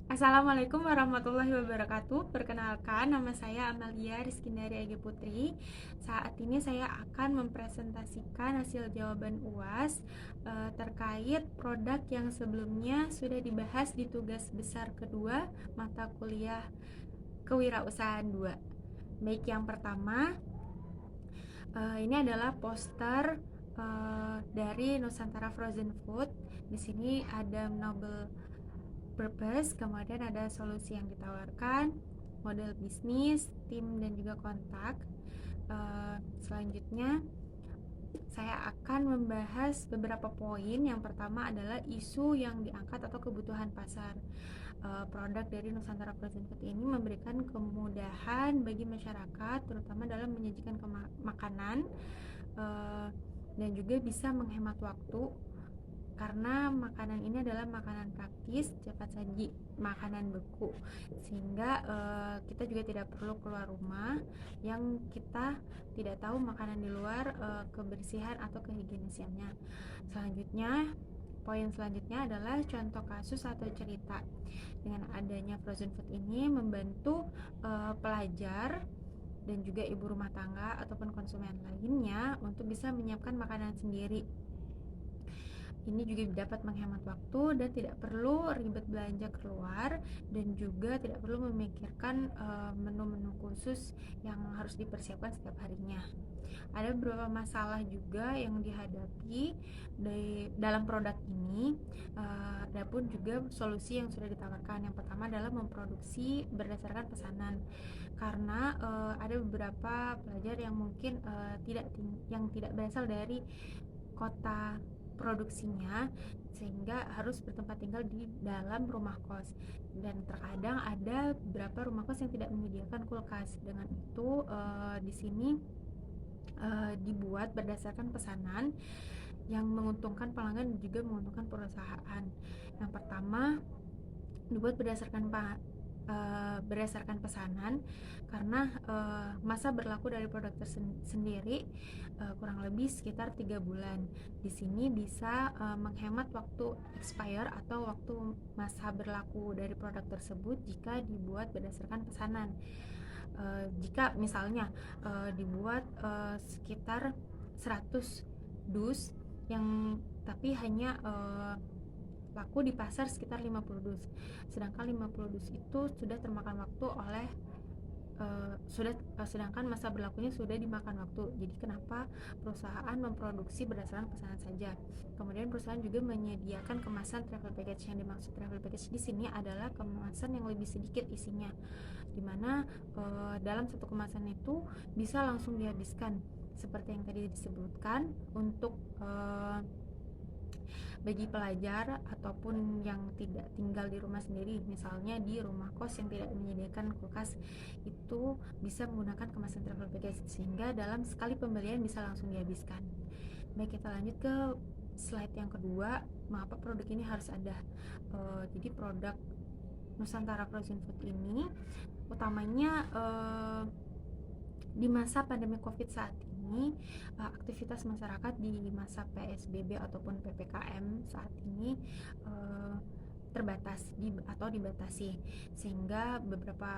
Assalamualaikum warahmatullahi wabarakatuh. Perkenalkan, nama saya Amalia Rizkindari Egi Putri. Saat ini saya akan mempresentasikan hasil jawaban UAS terkait produk yang sebelumnya sudah dibahas di tugas besar kedua mata kuliah Kewirausahaan 2. Baik, yang pertama, ini adalah poster dari Nusantara Frozen Food. Di sini ada noble purpose, kemudian ada solusi yang ditawarkan, model bisnis, tim dan juga kontak. Selanjutnya saya akan membahas beberapa poin. Yang pertama adalah isu yang diangkat atau kebutuhan pasar. Produk dari Nusantara Frozen Food ini memberikan kemudahan bagi masyarakat, terutama dalam menyajikan makanan, dan juga bisa menghemat waktu karena makanan ini adalah makanan praktis, cepat saji, makanan beku, sehingga kita juga tidak perlu keluar rumah, yang kita tidak tahu makanan di luar kebersihan atau kehigienisannya. Poin selanjutnya adalah contoh kasus atau cerita. Dengan adanya frozen food ini membantu pelajar dan juga ibu rumah tangga ataupun konsumen lainnya untuk bisa menyiapkan makanan sendiri. Ini juga dapat menghemat waktu dan tidak perlu ribet belanja keluar, dan juga tidak perlu memikirkan menu-menu khusus yang harus dipersiapkan setiap harinya. Ada beberapa masalah juga yang dihadapi dalam produk ini. Adapun juga solusi yang sudah ditawarkan. Yang pertama adalah memproduksi berdasarkan pesanan, karena ada beberapa pelajar yang mungkin tidak berasal dari kota produksinya, sehingga harus bertempat tinggal di dalam rumah kos, dan terkadang ada beberapa rumah kos yang tidak menyediakan kulkas. Dengan itu di sini dibuat berdasarkan pesanan yang menguntungkan pelanggan dan juga menguntungkan perusahaan. Yang pertama dibuat berdasarkan pesanan, karena masa berlaku dari produk tersendiri kurang lebih sekitar 3 bulan. Di sini bisa menghemat waktu expire atau waktu masa berlaku dari produk tersebut jika dibuat berdasarkan pesanan. Jika misalnya dibuat sekitar 100 dus yang tapi hanya laku di pasar sekitar 50 dus, sedangkan 50 dus itu sudah termakan waktu oleh sedangkan masa berlakunya sudah dimakan waktu. Jadi kenapa perusahaan memproduksi berdasarkan pesanan saja? Kemudian perusahaan juga menyediakan kemasan travel package. Yang dimaksud travel package di sini adalah kemasan yang lebih sedikit isinya, dimana dalam satu kemasan itu bisa langsung dihabiskan, seperti yang tadi disebutkan, untuk bagi pelajar ataupun yang tidak tinggal di rumah sendiri, misalnya di rumah kos yang tidak menyediakan kulkas, itu bisa menggunakan kemasan travel package, sehingga dalam sekali pembelian bisa langsung dihabiskan. Baik, kita lanjut ke slide yang kedua. Mengapa produk ini harus ada? Jadi produk Nusantara Frozen Food ini utamanya di masa pandemi COVID saat ini, aktivitas masyarakat di masa PSBB ataupun PPKM saat ini terbatas atau dibatasi, sehingga beberapa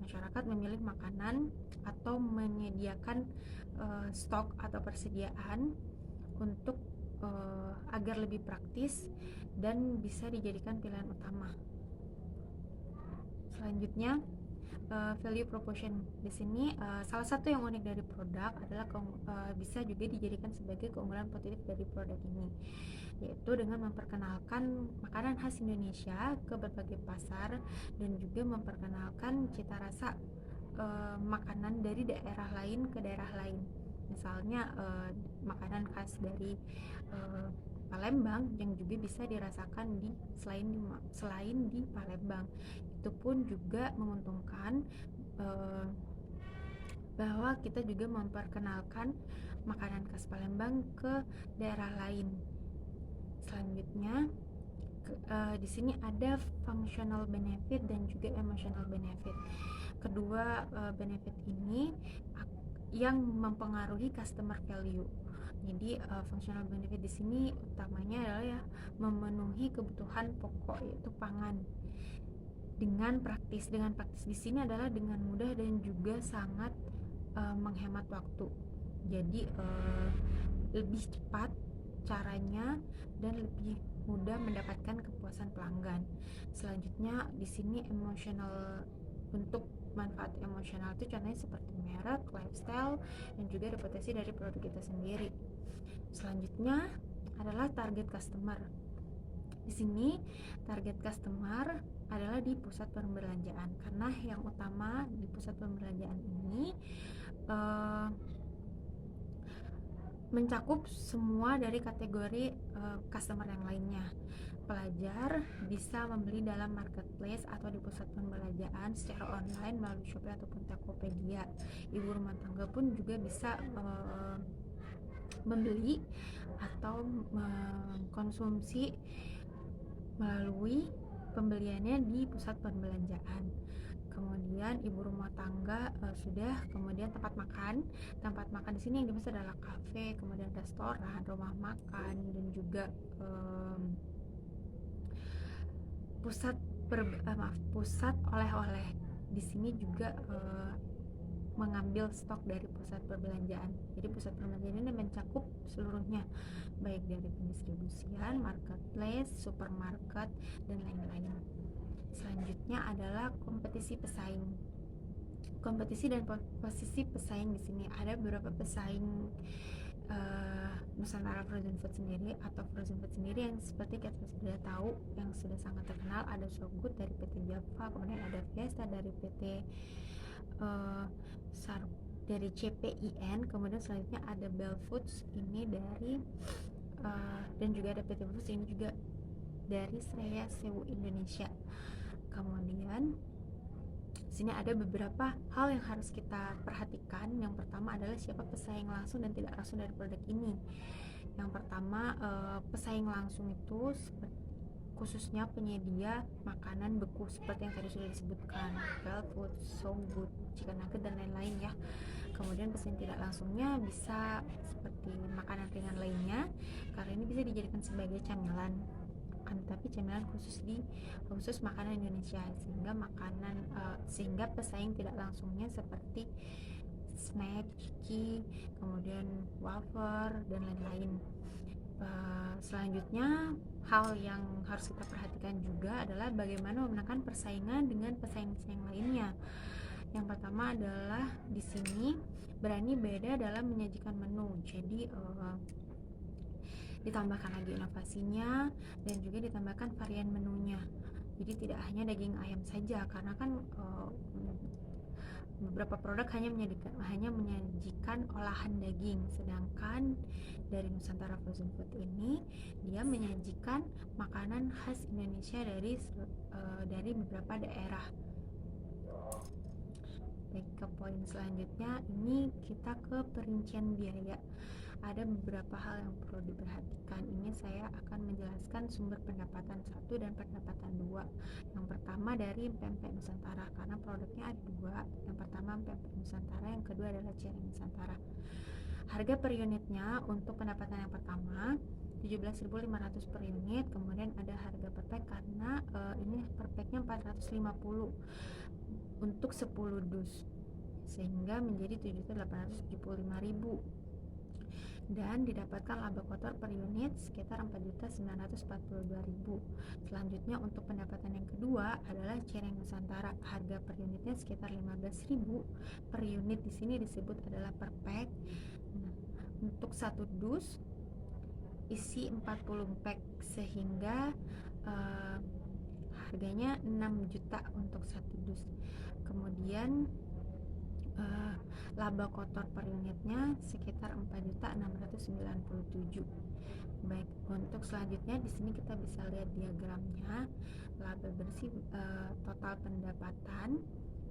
masyarakat memilih makanan atau menyediakan stok atau persediaan untuk agar lebih praktis dan bisa dijadikan pilihan utama. Selanjutnya, value proposition. Di sini salah satu yang unik dari produk adalah bisa juga dijadikan sebagai keunggulan positif dari produk ini, yaitu dengan memperkenalkan makanan khas Indonesia ke berbagai pasar dan juga memperkenalkan cita rasa makanan dari daerah lain ke daerah lain. Misalnya makanan khas dari Palembang yang juga bisa dirasakan selain di Palembang. Itu pun juga menguntungkan bahwa kita juga memperkenalkan makanan khas Palembang ke daerah lain. Selanjutnya di sini ada functional benefit dan juga emotional benefit. Kedua benefit ini yang mempengaruhi customer value. Jadi functional benefit di sini utamanya adalah memenuhi kebutuhan pokok, yaitu pangan. dengan praktis. Dengan praktis di sini adalah dengan mudah dan juga sangat menghemat waktu. Jadi lebih cepat caranya dan lebih mudah mendapatkan kepuasan pelanggan. Selanjutnya di sini emosional, untuk manfaat emosional itu contohnya seperti merek, lifestyle, dan juga reputasi dari produk kita sendiri. Selanjutnya adalah target customer. Di sini target customer adalah di pusat perbelanjaan, karena yang utama di pusat perbelanjaan ini mencakup semua dari kategori customer yang lainnya. Pelajar bisa membeli dalam marketplace atau di pusat perbelanjaan secara online melalui Shopee ataupun Tokopedia. Ibu rumah tangga pun juga bisa membeli atau mengkonsumsi melalui pembeliannya di pusat perbelanjaan. Kemudian ibu rumah tangga sudah, kemudian tempat makan di sini yang dimaksud adalah kafe, kemudian restoran, rumah makan, dan juga pusat oleh-oleh. Di sini juga mengambil stok dari pusat perbelanjaan. Jadi pusat perbelanjaan ini mencakup seluruhnya, baik dari pendistribusian, marketplace, supermarket, dan lain-lain. Selanjutnya adalah kompetisi pesaing. Kompetisi dan posisi pesaing di sini ada beberapa pesaing Nusantara Frozen Food sendiri atau Frozen Food sendiri yang seperti kita sudah tahu, yang sudah sangat terkenal. Ada So Good dari PT Java, kemudian ada Fiesta dari PT dari CPIN, kemudian selanjutnya ada Bell Foods ini dari dan juga ada PT Foods ini juga dari Sreya Sewu Indonesia. Kemudian sini ada beberapa hal yang harus kita perhatikan. Yang pertama adalah siapa pesaing langsung dan tidak langsung dari produk ini. Yang pertama, pesaing langsung itu khususnya penyedia makanan beku seperti yang tadi sudah disebutkan, Bell Food, So Good, Chicken Nugget, dan lain-lain ya. Kemudian pesaing tidak langsungnya bisa seperti makanan ringan lainnya, karena ini bisa dijadikan sebagai camilan, tapi camilan khusus makanan Indonesia, sehingga pesaing tidak langsungnya seperti snack, ciki, kemudian wafer, dan lain-lain. Selanjutnya hal yang harus kita perhatikan juga adalah bagaimana memenangkan persaingan dengan pesaing-pesaing lainnya. Yang pertama adalah di sini berani beda dalam menyajikan menu. Jadi ditambahkan lagi inovasinya dan juga ditambahkan varian menunya. Jadi tidak hanya daging ayam saja, karena kan beberapa produk hanya menyajikan olahan daging, sedangkan dari Nusantara Frozen Food ini dia menyajikan makanan khas Indonesia dari beberapa daerah. Baik, ke poin selanjutnya, ini kita ke perincian biaya. Ada beberapa hal yang perlu diperhatikan. Ini saya akan menjelaskan sumber pendapatan 1 dan pendapatan 2. Yang pertama dari Pempek Nusantara, karena produknya ada 2. Yang pertama Pempek Nusantara, yang kedua adalah Cireng Nusantara. Harga per unitnya untuk pendapatan yang pertama 17.500 per unit. Kemudian ada harga per pack, karena ini per packnya 450 untuk 10 dus, sehingga menjadi 7.875.000, dan didapatkan laba kotor per unit sekitar 4.942.000. Selanjutnya untuk pendapatan yang kedua adalah Cireng Nusantara. Harga per unitnya sekitar 15.000 per unit. Di sini disebut adalah per pack. Nah, untuk satu dus isi 40 pack, sehingga harganya 6 juta untuk satu dus. Kemudian laba kotor per unitnya sekitar 4.697.000. Baik, untuk selanjutnya di sini kita bisa lihat diagramnya. Laba bersih, total pendapatan,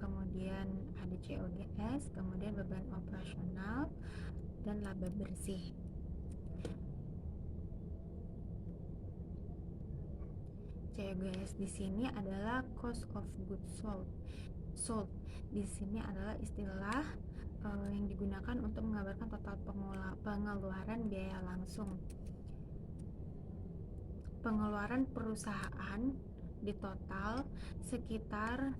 kemudian ada COGS, kemudian beban operasional, dan laba bersih. COGS di sini adalah cost of goods sold. Di sini adalah istilah yang digunakan untuk menggambarkan total pengeluaran biaya langsung. Pengeluaran perusahaan di total sekitar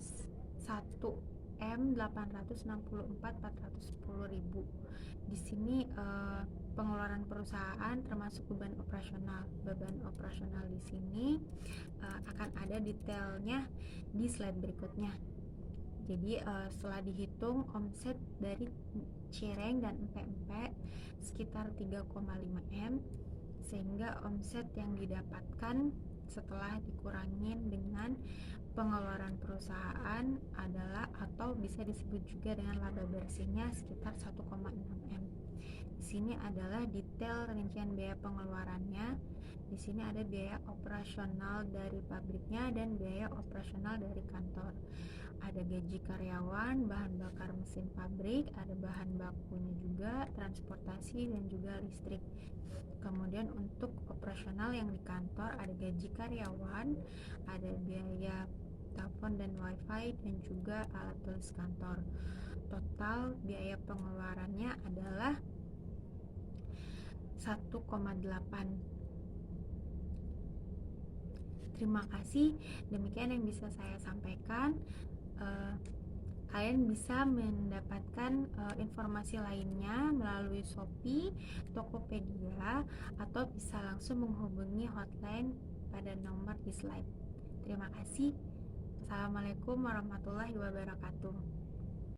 1.864.410.000. Di sini pengeluaran perusahaan termasuk beban operasional. Beban operasional di sini akan ada detailnya di slide berikutnya. Jadi setelah dihitung omset dari Cireng dan empek-empek sekitar 3,5 M, sehingga omset yang didapatkan setelah dikurangin dengan pengeluaran perusahaan adalah, atau bisa disebut juga dengan laba bersihnya, sekitar 1,6 M. Di sini adalah detail rincian biaya pengeluarannya. Di sini ada biaya operasional dari pabriknya dan biaya operasional dari kantor. Ada gaji karyawan, bahan bakar mesin pabrik, ada bahan bakunya juga, transportasi, dan juga listrik. Kemudian untuk operasional yang di kantor ada gaji karyawan, ada biaya telepon dan wifi, dan juga alat tulis kantor. Total biaya pengeluarannya adalah 1,8. Terima kasih, demikian yang bisa saya sampaikan. Kalian bisa mendapatkan informasi lainnya melalui Shopee, Tokopedia, atau bisa langsung menghubungi hotline pada nomor di slide. Terima kasih. Assalamualaikum warahmatullahi wabarakatuh.